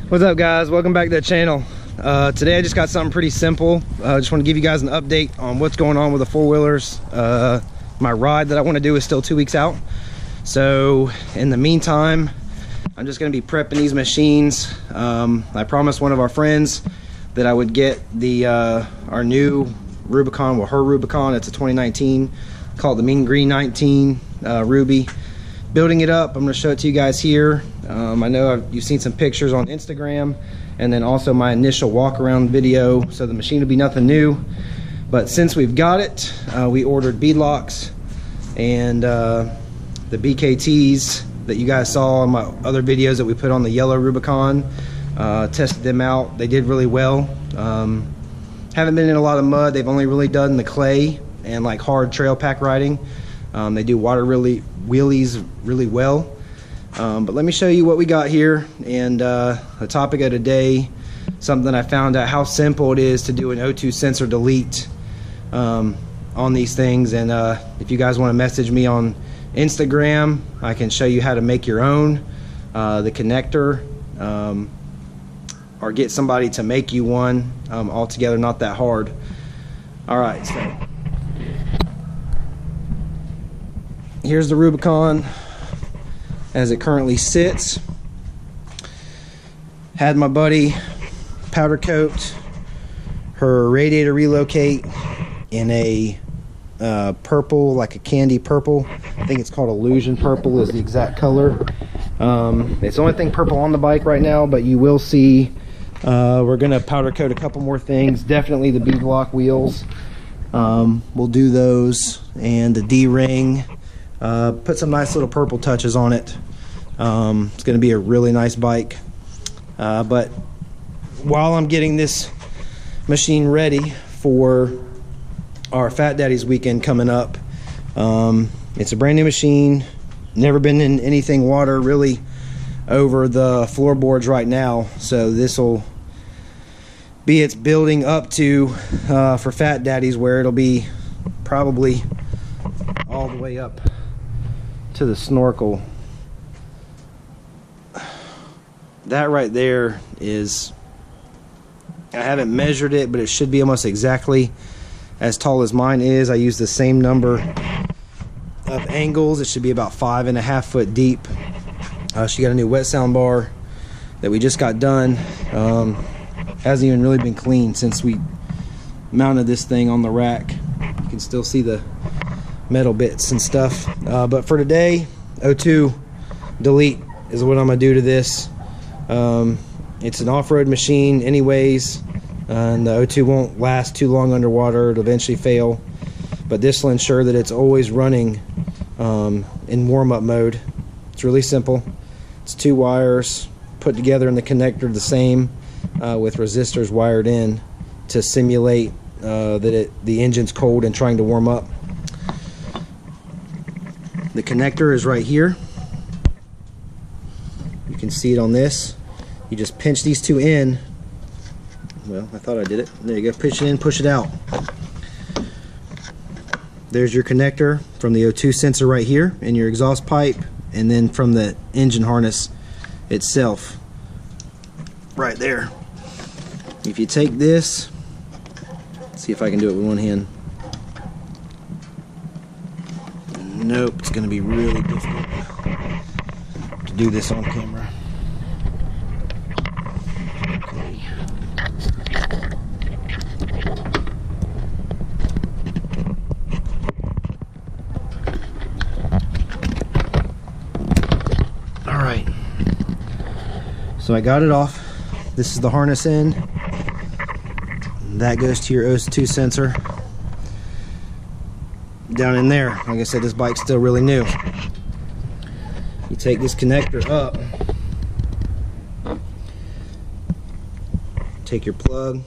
What's up, guys? Welcome back to the channel. Today I just got something pretty simple. Just want to give you guys an update on what's going on with the four-wheelers. My ride that I want to do is still 2 weeks out, so in the meantime I'm just going to be prepping these machines. I promised one of our friends that I would get the our new Rubicon, well, her Rubicon. It's a 2019, called the Mean Green 19 Ruby. Building it up. I'm going to show it to you guys here. I know you've seen some pictures on Instagram, and then also my initial walk around video, so the machine will be nothing new. But since we've got it, we ordered beadlocks, and the BKTs that you guys saw in my other videos that we put on the yellow Rubicon, tested them out. They did really well. Haven't been in a lot of mud. They've only really done the clay and like hard trail pack riding. They do water wheelies really well. But let me show you what we got here. And the topic of today, something I found out how simple it is to do an O2 sensor delete on these things. And if you guys want to message me on Instagram, I can show you how to make your own, the connector, or get somebody to make you one. Altogether not that hard. Alright, so here's the Rubicon as it currently sits. Had my buddy powder coat her radiator relocate in a purple, like a candy purple. I think it's called Illusion Purple is the exact color. It's the only thing purple on the bike right now, but you will see we're gonna powder coat a couple more things. Definitely the beadlock wheels. We'll do those, and the D-ring. Put some nice little purple touches on it. It's going to be a really nice bike. But while I'm getting this machine ready for our Fat Daddy's weekend coming up, it's a brand new machine. Never been in anything water really over the floorboards right now. So this will be its building up to for Fat Daddy's, where it'll be probably all the way up to the snorkel. That right there is, I haven't measured it, but it should be almost exactly as tall as mine is. I use the same number of angles. It should be about 5.5 foot deep. She got a new wet sound bar that we just got done. Hasn't even really been cleaned since we mounted this thing on the rack. You can still see the metal bits and stuff. But for today, O2 delete is what I'm gonna do to this. It's an off-road machine anyways, and the O2 won't last too long underwater. It'll eventually fail, but this will ensure that it's always running in warm-up mode. It's really simple. It's 2 wires put together in the connector the same, with resistors wired in to simulate that the engine's cold and trying to warm up. The connector is right here. You can see it on this. You just pinch these two in. Well, I thought I did it. There you go. Push it in, push it out. There's your connector from the O2 sensor right here, and your exhaust pipe, and then from the engine harness itself right there. If you take this, let's see if I can do it with one hand. Nope, it's going to be really difficult to do this on camera. Okay. All right. So I got it off. This is the harness end. That goes to your O2 sensor. Down in there, like I said, this bike's still really new. You take this connector up, take your plug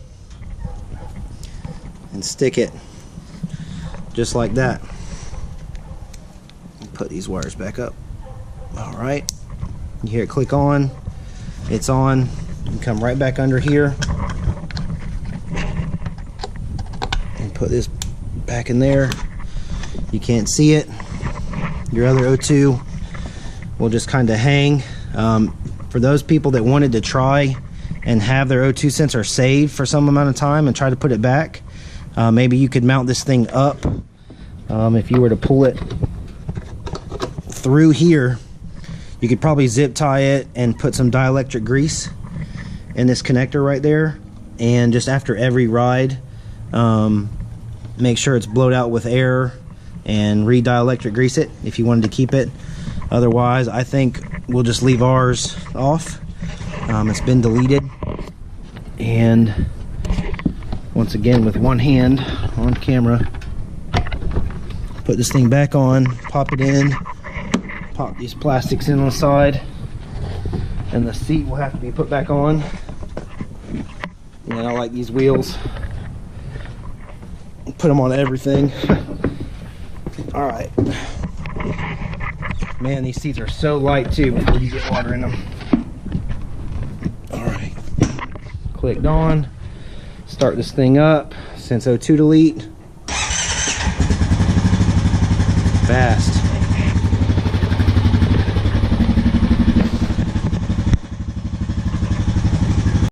and stick it just like that. Put these wires back up. All right, you hear it click on, it's on. You come right back under here and put this back in there. You can't see it. Your other O2 will just kind of hang. For those people that wanted to try and have their O2 sensor saved for some amount of time and try to put it back. Maybe you could mount this thing up. If you were to pull it through here, you could probably zip tie it and put some dielectric grease in this connector right there, and just after every ride, make sure it's blowed out with air and re-dielectric grease it if you wanted to keep it. Otherwise, I think we'll just leave ours off. It's been deleted, and once again with one hand on camera, put this thing back on, pop it in, pop these plastics in on the side, and the seat will have to be put back on. And I like these wheels, put them on everything. All right, man, these seats are so light too before you get water in them. All right, clicked on, start this thing up, sense O2 delete, fast.